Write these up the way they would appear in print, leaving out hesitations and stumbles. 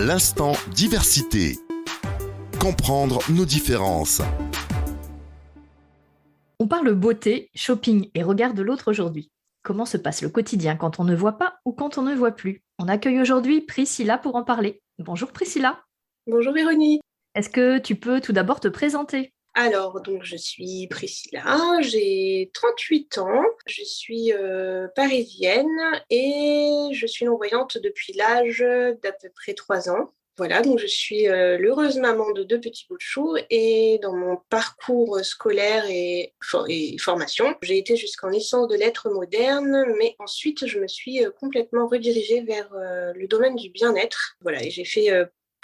L'instant diversité. Comprendre nos différences. On parle beauté, shopping et regard de l'autre aujourd'hui. Comment se passe le quotidien quand on ne voit pas ou quand on ne voit plus? On accueille aujourd'hui Priscilla pour en parler. Bonjour Priscilla. Bonjour Véronique. Est-ce que tu peux tout d'abord te présenter? Alors, donc je suis Priscilla, j'ai 38 ans, je suis parisienne et je suis non-voyante depuis l'âge d'à peu près 3 ans. Voilà, donc je suis l'heureuse maman de 2 petits bouts de chou et dans mon parcours scolaire et formation, j'ai été jusqu'en licence de lettres modernes, mais ensuite je me suis complètement redirigée vers le domaine du bien-être. Voilà, et j'ai fait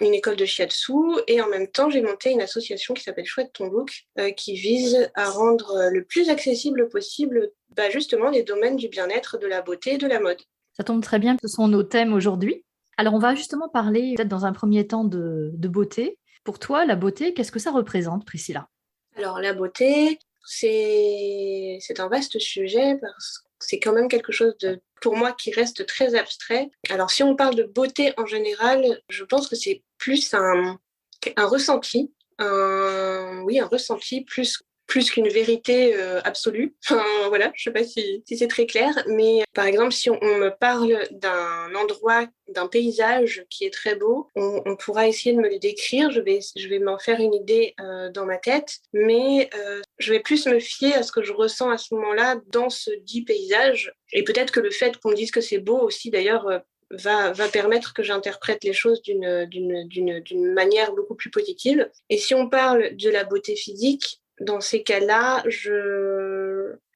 une école de shiatsu et en même temps j'ai monté une association qui s'appelle Chouette ton look qui vise à rendre le plus accessible possible justement les domaines du bien-être, de la beauté et de la mode. Ça tombe très bien, ce sont nos thèmes aujourd'hui. Alors on va justement parler peut-être dans un premier temps de beauté. Pour toi, la beauté, qu'est-ce que ça représente, Priscilla? Alors la beauté, c'est un vaste sujet parce que c'est quand même quelque chose pour moi qui reste très abstrait. Alors si on parle de beauté en général, je pense que c'est plus un ressenti, un ressenti plus qu'une vérité absolue. Enfin, voilà, je sais pas si c'est très clair, mais par exemple, si on me parle d'un endroit, d'un paysage qui est très beau, on pourra essayer de me le décrire, je vais m'en faire une idée dans ma tête, mais je vais plus me fier à ce que je ressens à ce moment-là dans ce dit paysage, et peut-être que le fait qu'on me dise que c'est beau aussi, d'ailleurs, va permettre que j'interprète les choses d'une manière beaucoup plus positive. Et si on parle de la beauté physique, dans ces cas-là,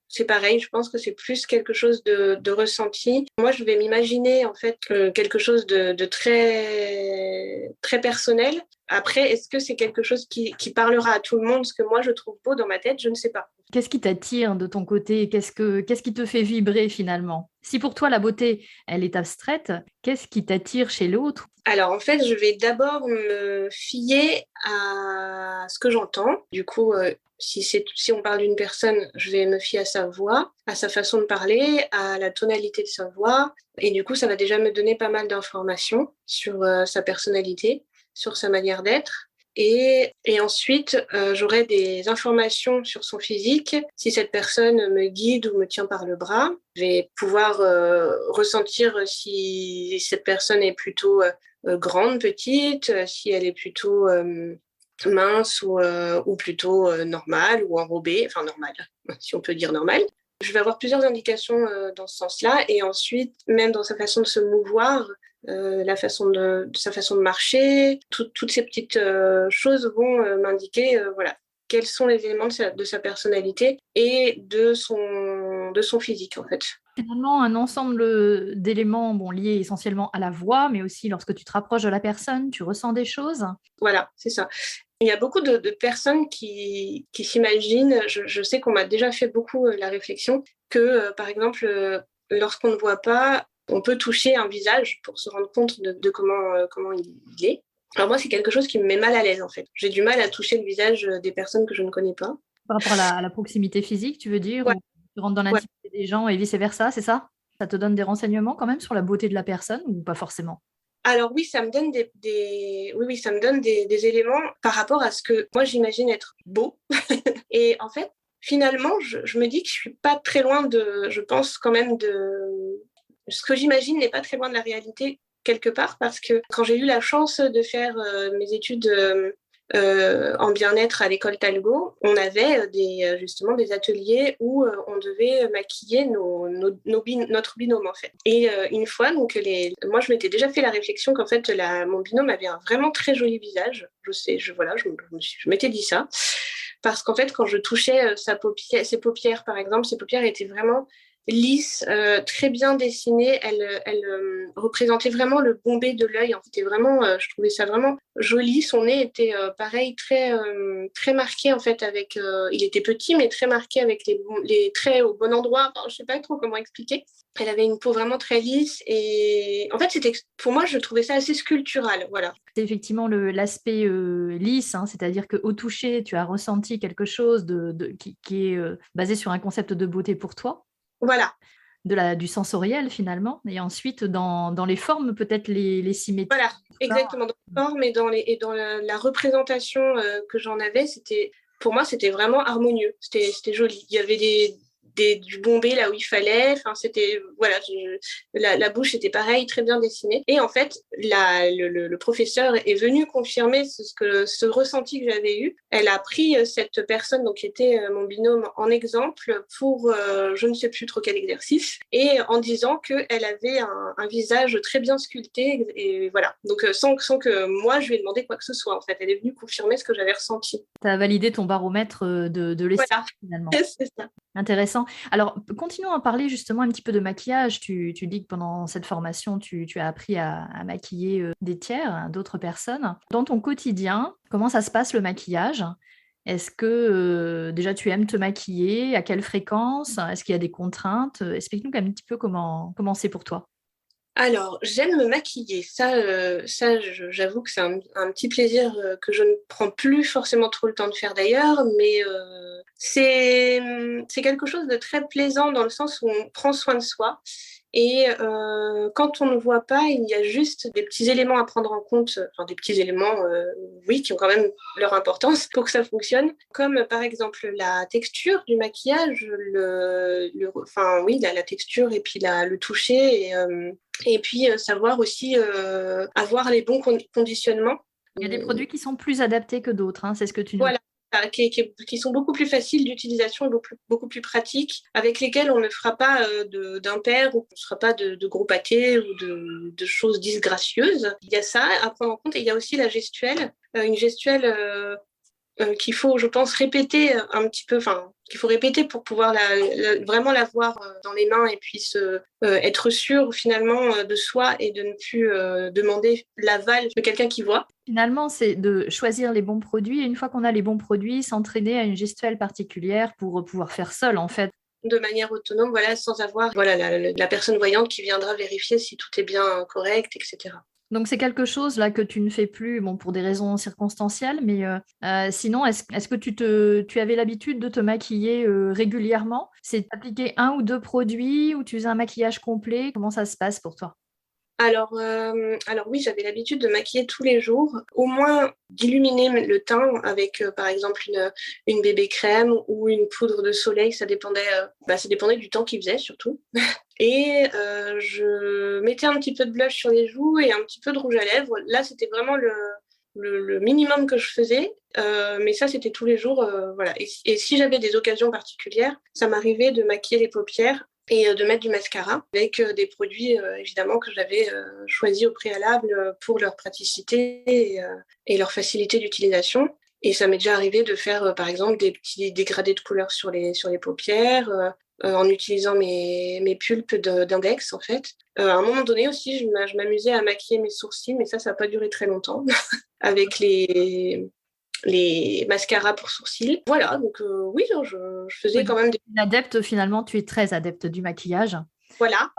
c'est pareil, je pense que c'est plus quelque chose de ressenti. Moi, je vais m'imaginer en fait quelque chose de très, très personnel. Après, est-ce que c'est quelque chose qui parlera à tout le monde? Ce que moi, je trouve beau dans ma tête, je ne sais pas. Qu'est-ce qui t'attire de ton côté? Qu'est-ce qui te fait vibrer finalement? Si pour toi la beauté, elle est abstraite, qu'est-ce qui t'attire chez l'autre? Alors en fait, je vais d'abord me fier à ce que j'entends. Du coup, si on parle d'une personne, je vais me fier à sa voix, à sa façon de parler, à la tonalité de sa voix. Et du coup, ça va déjà me donner pas mal d'informations sur sa personnalité, sur sa manière d'être. Et ensuite, j'aurai des informations sur son physique. Si cette personne me guide ou me tient par le bras, je vais pouvoir ressentir si cette personne est plutôt grande, petite, si elle est plutôt mince ou plutôt normale ou enrobée, enfin normale, si on peut dire normale. Je vais avoir plusieurs indications dans ce sens-là et ensuite, même dans sa façon de se mouvoir, sa façon de marcher, toutes ces petites choses vont m'indiquer voilà, quels sont les éléments de sa personnalité et de son physique en fait. Finalement, un ensemble d'éléments liés essentiellement à la voix, mais aussi lorsque tu te rapproches de la personne, tu ressens des choses. Voilà, c'est ça. Il y a beaucoup de personnes qui s'imaginent, je sais qu'on m'a déjà fait beaucoup la réflexion, que par exemple, lorsqu'on ne voit pas, on peut toucher un visage pour se rendre compte de comment il est. Alors moi, c'est quelque chose qui me met mal à l'aise en fait. J'ai du mal à toucher le visage des personnes que je ne connais pas. Par rapport à la proximité phisique, tu veux dire, Ouais, ou tu rentres dans ouais. l'intimité des gens et vice-versa, c'est ça? Ça te donne des renseignements quand même sur la beauté de la personne ou pas forcément? Alors oui, ça me donne oui, ça me donne des éléments par rapport à ce que moi j'imagine être beau. Et en fait, finalement, je me dis que je suis pas très loin je pense quand même ce que j'imagine n'est pas très loin de la réalité quelque part parce que quand j'ai eu la chance de faire mes études en bien-être à l'école Talgo, on avait justement des ateliers où on devait maquiller notre binôme en fait. Et une fois, donc moi je m'étais déjà fait la réflexion qu'en fait mon binôme avait un vraiment très joli visage. Je m'étais dit ça parce qu'en fait quand je touchais ses paupières par exemple, ses paupières étaient vraiment lisses, très bien dessinées. Elle représentait vraiment le bombé de l'œil. C'était vraiment, je trouvais ça vraiment joli. Son nez était pareil, très marqué en fait. Il était petit, mais très marqué avec les traits au bon endroit. Enfin, je sais pas trop comment expliquer. Elle avait une peau vraiment très lisse et en fait, pour moi, je trouvais ça assez sculptural. Voilà. C'est effectivement l'aspect lisse, hein, c'est-à-dire qu'au toucher, tu as ressenti quelque chose qui est basé sur un concept de beauté pour toi. Voilà. du sensoriel finalement, et ensuite dans les formes, peut-être les symétries. Voilà, exactement. Dans les formes et dans la représentation que j'en avais, pour moi, c'était vraiment harmonieux. C'était joli. Il y avait du bombé là où il fallait. Enfin, voilà, la bouche était pareil, très bien dessinée. Et en fait, le professeur est venu confirmer ce ressenti que j'avais eu. Elle a pris cette personne, donc qui était mon binôme, en exemple pour je ne sais plus trop quel exercice, et en disant qu'elle avait un visage très bien sculpté. Et voilà. Donc sans que moi je lui ai demandé quoi que ce soit. En fait, elle est venue confirmer ce que j'avais ressenti. Tu as validé ton baromètre de l'esthétique, voilà. Finalement. C'est ça. Intéressant. Alors, continuons à parler justement un petit peu de maquillage. Tu dis que pendant cette formation, tu as appris à maquiller des tiers, d'autres personnes. Dans ton quotidien, comment ça se passe le maquillage ? Est-ce que déjà tu aimes te maquiller ? À quelle fréquence ? Est-ce qu'il y a des contraintes ? Explique-nous un petit peu comment c'est pour toi. Alors, j'aime me maquiller. Ça, j'avoue que c'est un petit plaisir que je ne prends plus forcément trop le temps de faire d'ailleurs, mais c'est quelque chose de très plaisant dans le sens où on prend soin de soi. Et quand on ne voit pas, il y a juste des petits éléments à prendre en compte, enfin des petits éléments, oui, qui ont quand même leur importance pour que ça fonctionne, comme par exemple la texture du maquillage, enfin oui, la texture et puis le toucher, et puis savoir aussi avoir les bons conditionnements. Il y a des produits qui sont plus adaptés que d'autres, hein, c'est ce que tu nous dis. Voilà. Qui sont beaucoup plus faciles d'utilisation et beaucoup plus pratiques, avec lesquels on ne fera pas d'impair ou on ne fera pas de gros pâtés ou de choses disgracieuses. Il y a ça à prendre en compte, et il y a aussi la gestuelle, une gestuelle qu'il faut, je pense, répéter un petit peu, enfin, qu'il faut répéter pour pouvoir vraiment l'avoir dans les mains, et puis être sûr finalement de soi et de ne plus demander l'aval de quelqu'un qui voit. Finalement, c'est de choisir les bons produits, et une fois qu'on a les bons produits, s'entraîner à une gestuelle particulière pour pouvoir faire seul, en fait. De manière autonome, voilà, sans avoir la personne voyante qui viendra vérifier si tout est bien correct, etc. Donc, c'est quelque chose là que tu ne fais plus, bon, pour des raisons circonstancielles, mais sinon, est-ce que tu avais l'habitude de te maquiller régulièrement ? C'est d'appliquer 1 ou 2 produits, ou tu faisais un maquillage complet ? Comment ça se passe pour toi ? Alors oui, j'avais l'habitude de maquiller tous les jours, au moins d'illuminer le teint avec par exemple une bébé crème ou une poudre de soleil, ça dépendait du temps qu'il faisait surtout. Et je mettais un petit peu de blush sur les joues et un petit peu de rouge à lèvres. Là, c'était vraiment le minimum que je faisais, mais ça, c'était tous les jours. Voilà. Et si j'avais des occasions particulières, ça m'arrivait de maquiller les paupières et de mettre du mascara avec des produits évidemment que j'avais choisis au préalable pour leur praticité et leur facilité d'utilisation. Et ça m'est déjà arrivé de faire par exemple des petits dégradés de couleurs sur les paupières en utilisant mes pulpes d'index en fait. À un moment donné aussi, je m'amusais à maquiller mes sourcils, mais ça n'a pas duré très longtemps avec les mascaras pour sourcils. Voilà, donc oui, je faisais quand même des... Adepte, finalement, tu es très adepte du maquillage. Voilà.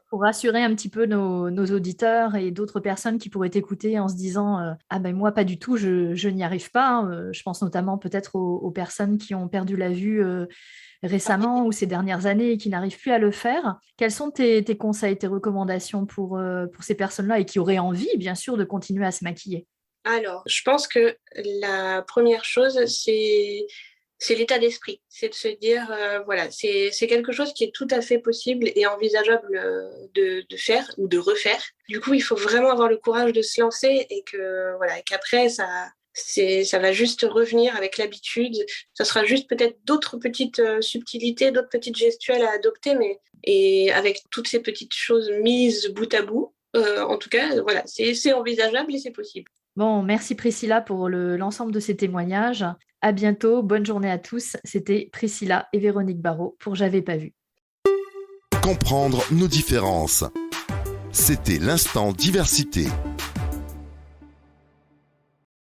Pour rassurer un petit peu nos auditeurs et d'autres personnes qui pourraient t'écouter en se disant « Ah ben moi, pas du tout, je n'y arrive pas ». Je pense notamment peut-être aux personnes qui ont perdu la vue récemment ou ces dernières années et qui n'arrivent plus à le faire. Quels sont tes conseils, tes recommandations pour ces personnes-là et qui auraient envie, bien sûr, de continuer à se maquiller ? Alors, je pense que la première chose, c'est l'état d'esprit. C'est de se dire, voilà, c'est quelque chose qui est tout à fait possible et envisageable de faire ou de refaire. Du coup, il faut vraiment avoir le courage de se lancer et qu'après, ça va juste revenir avec l'habitude. Ça sera juste peut-être d'autres petites subtilités, d'autres petites gestuelles à adopter, et avec toutes ces petites choses mises bout à bout, en tout cas, voilà, c'est envisageable et c'est possible. Bon, merci Priscilla pour l'ensemble de ces témoignages. À bientôt, bonne journée à tous. C'était Priscilla et Véronique Barraud pour J'avais pas vu. Comprendre nos différences. C'était l'instant diversité.